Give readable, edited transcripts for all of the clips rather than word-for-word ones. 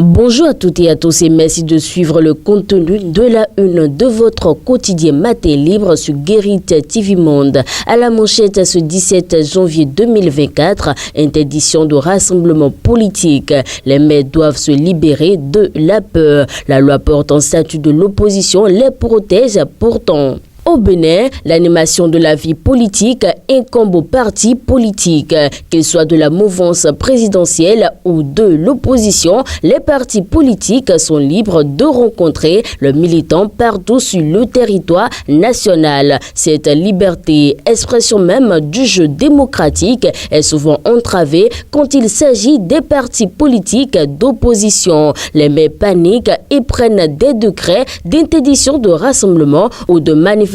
Bonjour à toutes et à tous et merci de suivre le contenu de la une de votre quotidien matin libre sur Guérite TV Monde. À la manchette ce 17 janvier 2024, interdiction de rassemblement politique. Les maires doivent se libérer de la peur. La loi portant statut de l'opposition les protège pourtant. Au Bénin, l'animation de la vie politique incombe aux partis politiques. Qu'ils soient de la mouvance présidentielle ou de l'opposition, les partis politiques sont libres de rencontrer leurs militants partout sur le territoire national. Cette liberté, expression même du jeu démocratique, est souvent entravée quand il s'agit des partis politiques d'opposition. Les maires paniquent et prennent des décrets d'interdiction de rassemblement ou de manifestation.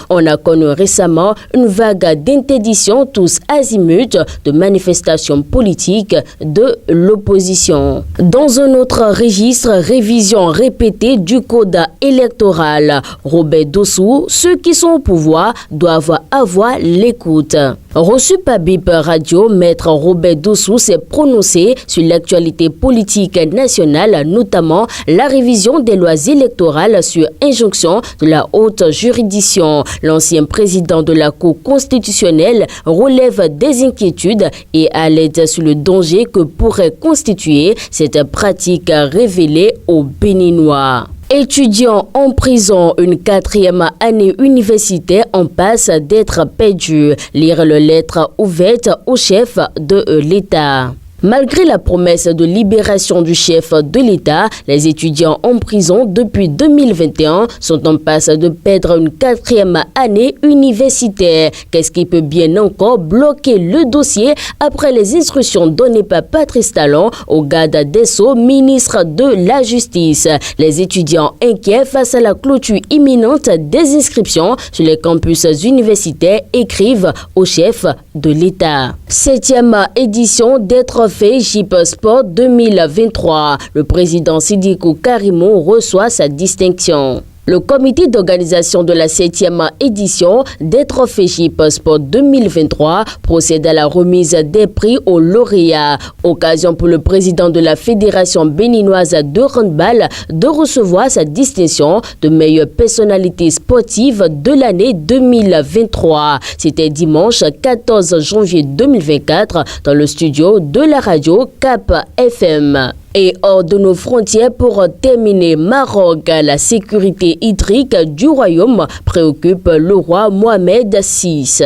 On a connu récemment une vague d'interdiction tous azimuts de manifestations politiques de l'opposition. Dans un autre registre, révision répétée du code électoral. Robert Dossou, ceux qui sont au pouvoir doivent avoir l'écoute. Reçu par BIP Radio, Maître Robert Dossou s'est prononcé sur l'actualité politique nationale, notamment la révision des lois électorales sur injonction de la haute juridiction. L'ancien président de la Cour constitutionnelle relève des inquiétudes et alerte sur le danger que pourrait constituer cette pratique révélée aux Béninois. Étudiants en prison, une 4e année universitaire en passe d'être perdue. Lire la lettre ouverte au chef de l'État. Malgré la promesse de libération du chef de l'État, les étudiants en prison depuis 2021 sont en passe de perdre une 4e année universitaire. Qu'est-ce qui peut bien encore bloquer le dossier après les instructions données par Patrice Talon au garde des Sceaux, ministre de la Justice? Les étudiants inquiets face à la clôture imminente des inscriptions sur les campus universitaires écrivent au chef de l'État. 7e édition des trophées JIP Sport 2023. Le président Sidiko Karimou reçoit sa distinction. Le comité d'organisation de la 7e édition des trophées JIP Sport 2023 procède à la remise des prix aux lauréats. Occasion pour le président de la Fédération béninoise de handball de recevoir sa distinction de meilleure personnalité sportive de l'année 2023. C'était dimanche 14 janvier 2024 dans le studio de la radio Cap FM. Et hors de nos frontières, pour terminer, Maroc, la sécurité hydrique du royaume préoccupe le roi Mohamed VI.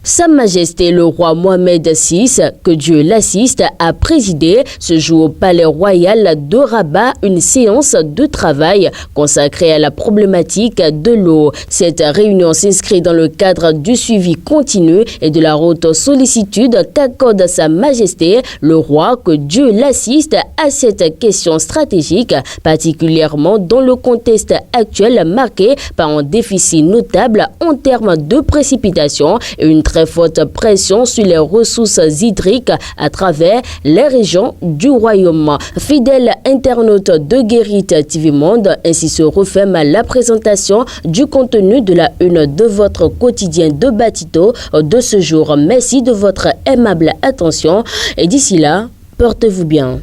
Sa Majesté le roi Mohamed VI, que Dieu l'assiste, a présidé ce jour au Palais Royal de Rabat une séance de travail consacrée à la problématique de l'eau. Cette réunion s'inscrit dans le cadre du suivi continu et de la haute sollicitude qu'accorde Sa Majesté le roi, que Dieu l'assiste, à cette question stratégique, particulièrement dans le contexte actuel marqué par un déficit notable en termes de précipitations et une très forte pression sur les ressources hydriques à travers les régions du royaume. Fidèles internautes de Guérite TV Monde, ainsi se referme la présentation du contenu de la une de votre quotidien de Batito de ce jour. Merci de votre aimable attention et d'ici là, portez-vous bien.